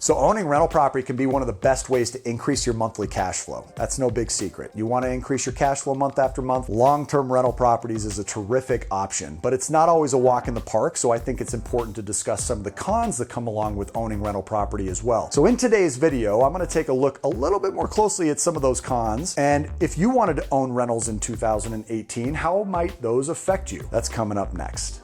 So owning rental property can be one of the best ways to increase your monthly cash flow. That's no big secret. You want to increase your cash flow month after month, long-term rental properties is a terrific option, but it's not always a walk in the park, so I think it's important to discuss some of the cons that come along with owning rental property as well. So in today's video, I'm going to take a look a little bit more closely at some of those cons, and if you wanted to own rentals in 2018, how might those affect you? That's coming up next.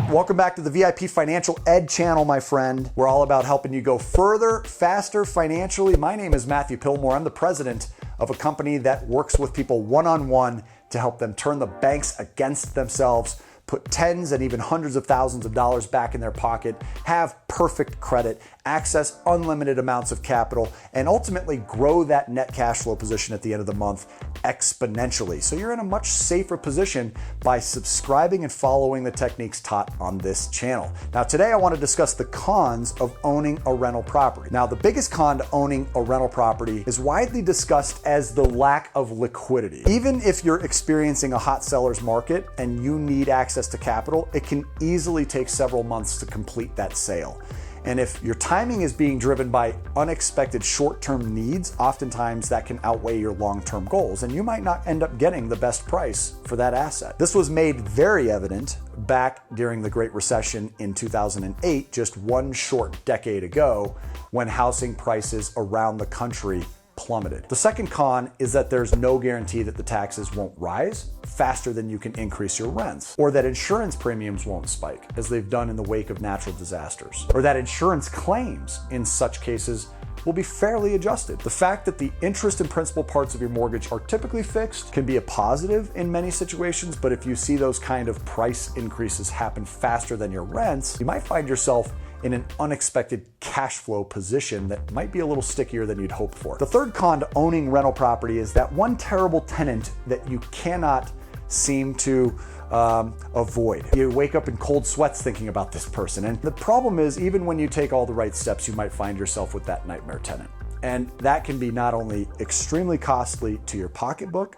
Welcome back to the VIP Financial Ed channel, my friend. We're all about helping you go further, faster financially. My name is Matthew Pillmore. I'm the president of a company that works with people one-on-one to help them turn the banks against themselves, put tens and even hundreds of thousands of dollars back in their pocket, have perfect credit, access unlimited amounts of capital, and ultimately grow that net cash flow position at the end of the month exponentially. So you're in a much safer position by subscribing and following the techniques taught on this channel. Now today I want to discuss the cons of owning a rental property. Now the biggest con to owning a rental property is widely discussed as the lack of liquidity. Even if you're experiencing a hot seller's market and you need access to capital, it can easily take several months to complete that sale. And if your timing is being driven by unexpected short-term needs, oftentimes that can outweigh your long-term goals, and you might not end up getting the best price for that asset. This was made very evident back during the Great Recession in 2008, just one short decade ago, when housing prices around the country plummeted. The second con is that there's no guarantee that the taxes won't rise faster than you can increase your rents, or that insurance premiums won't spike as they've done in the wake of natural disasters, or that insurance claims in such cases will be fairly adjusted. The fact that the interest and principal parts of your mortgage are typically fixed can be a positive in many situations, but if you see those kind of price increases happen faster than your rents, you might find yourself in an unexpected cash flow position that might be a little stickier than you'd hoped for. The third con to owning rental property is that one terrible tenant that you cannot seem to avoid. You wake up in cold sweats thinking about this person, and the problem is, even when you take all the right steps, you might find yourself with that nightmare tenant. And that can be not only extremely costly to your pocketbook,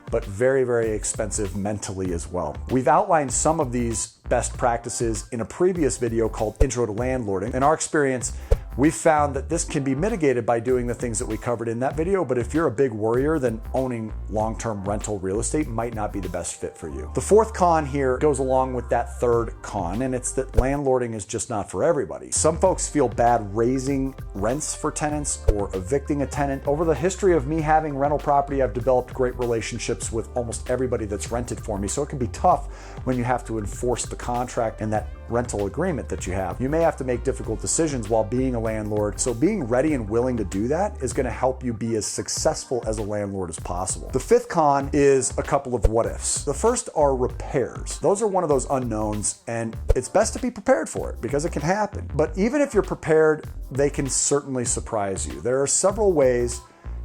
but very, very expensive mentally as well. We've outlined some of these best practices in a previous video called Intro to Landlording. In our experience, we've found that this can be mitigated by doing the things that we covered in that video, but if you're a big worrier, then owning long-term rental real estate might not be the best fit for you. The fourth con here goes along with that third con, and it's that landlording is just not for everybody. Some folks feel bad raising rents for tenants or evicting a tenant. Over the history of me having rental property, I've developed great relationships with almost everybody that's rented for me, so it can be tough when you have to enforce the contract and that rental agreement that you have. You may have to make difficult decisions while being a landlord, so being ready and willing to do that is going to help you be as successful as a landlord as possible. The fifth con is a couple of what ifs. The first are repairs. Those are one of those unknowns, and it's best to be prepared for it because it can happen. But even if you're prepared, they can certainly surprise you. There are several ways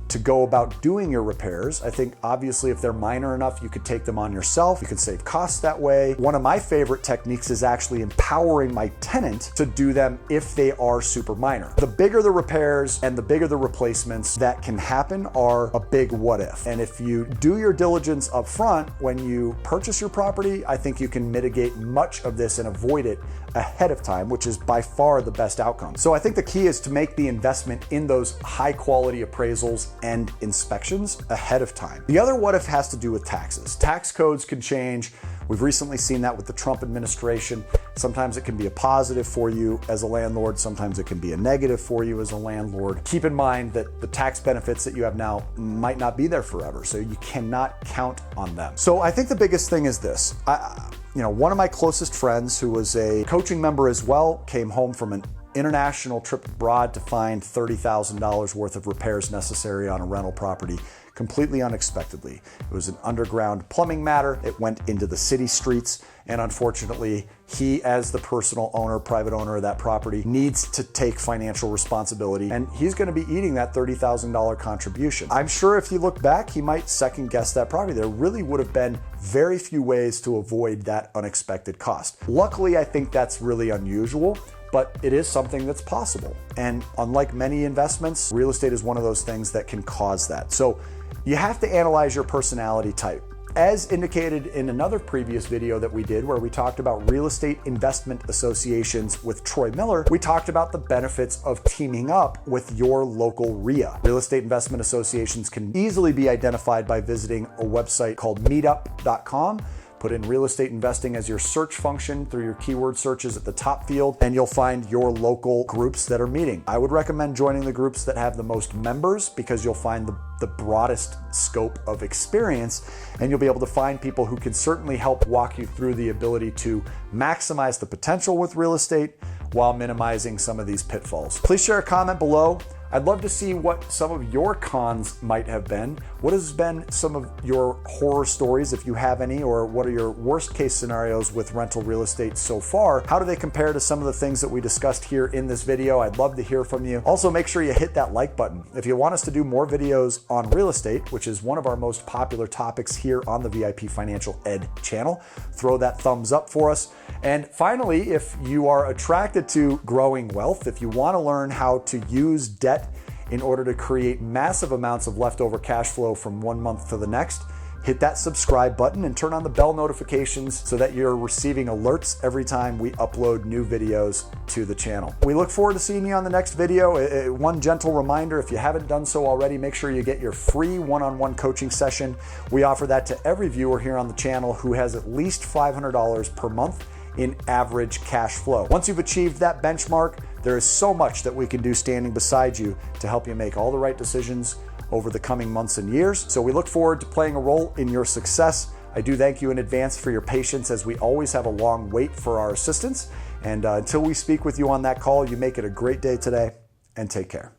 to go about doing your repairs. I think obviously if they're minor enough, you could take them on yourself. You can save costs that way. One of my favorite techniques is actually empowering my tenant to do them if they are super minor. The bigger the repairs and the bigger the replacements that can happen are a big what if. And if you do your diligence up front when you purchase your property, I think you can mitigate much of this and avoid it ahead of time, which is by far the best outcome. So I think the key is to make the investment in those high quality appraisals and inspections ahead of time. The other what if has to do with taxes. Tax codes can change. We've recently seen that with the Trump administration. Sometimes it can be a positive for you as a landlord. Sometimes it can be a negative for you as a landlord. Keep in mind that the tax benefits that you have now might not be there forever, so you cannot count on them. So I think the biggest thing is this. One of my closest friends, who was a coaching member as well, came home from an international trip abroad to find $30,000 worth of repairs necessary on a rental property completely unexpectedly. It was an underground plumbing matter. It went into the city streets, and unfortunately, he, as the personal owner, private owner of that property, needs to take financial responsibility, and he's going to be eating that $30,000 contribution. I'm sure if you look back, he might second guess that property. There really would have been very few ways to avoid that unexpected cost. Luckily, I think that's really unusual, but it is something that's possible. And unlike many investments, real estate is one of those things that can cause that. So you have to analyze your personality type. as indicated in another previous video that we did where we talked about real estate investment associations with Troy Miller, we talked about the benefits of teaming up with your local RIA. Real estate investment associations can easily be identified by visiting a website called meetup.com. Put in real estate investing as your search function through your keyword searches at the top field, and you'll find your local groups that are meeting. I would recommend joining the groups that have the most members because you'll find the broadest scope of experience, and you'll be able to find people who can certainly help walk you through the ability to maximize the potential with real estate while minimizing some of these pitfalls. Please share a comment below. I'd love to see what some of your cons might have been. What has been some of your horror stories, if you have any, or what are your worst case scenarios with rental real estate so far? How do they compare to some of the things that we discussed here in this video? I'd love to hear from you. Also, make sure you hit that like button. If you want us to do more videos on real estate, which is one of our most popular topics here on the VIP Financial Ed channel, throw that thumbs up for us. And finally, if you are attracted to growing wealth, if you want to learn how to use debt in order to create massive amounts of leftover cash flow from one month to the next, hit that subscribe button and turn on the bell notifications so that you're receiving alerts every time we upload new videos to the channel. We look forward to seeing you on the next video. One gentle reminder, if you haven't done so already, make sure you get your free one-on-one coaching session. We offer that to every viewer here on the channel who has at least $500 per month in average cash flow. Once you've achieved that benchmark, there is so much that we can do standing beside you to help you make all the right decisions over the coming months and years. So we look forward to playing a role in your success. I do thank you in advance for your patience, as we always have a long wait for our assistance. And until we speak with you on that call, you make it a great day today, and take care.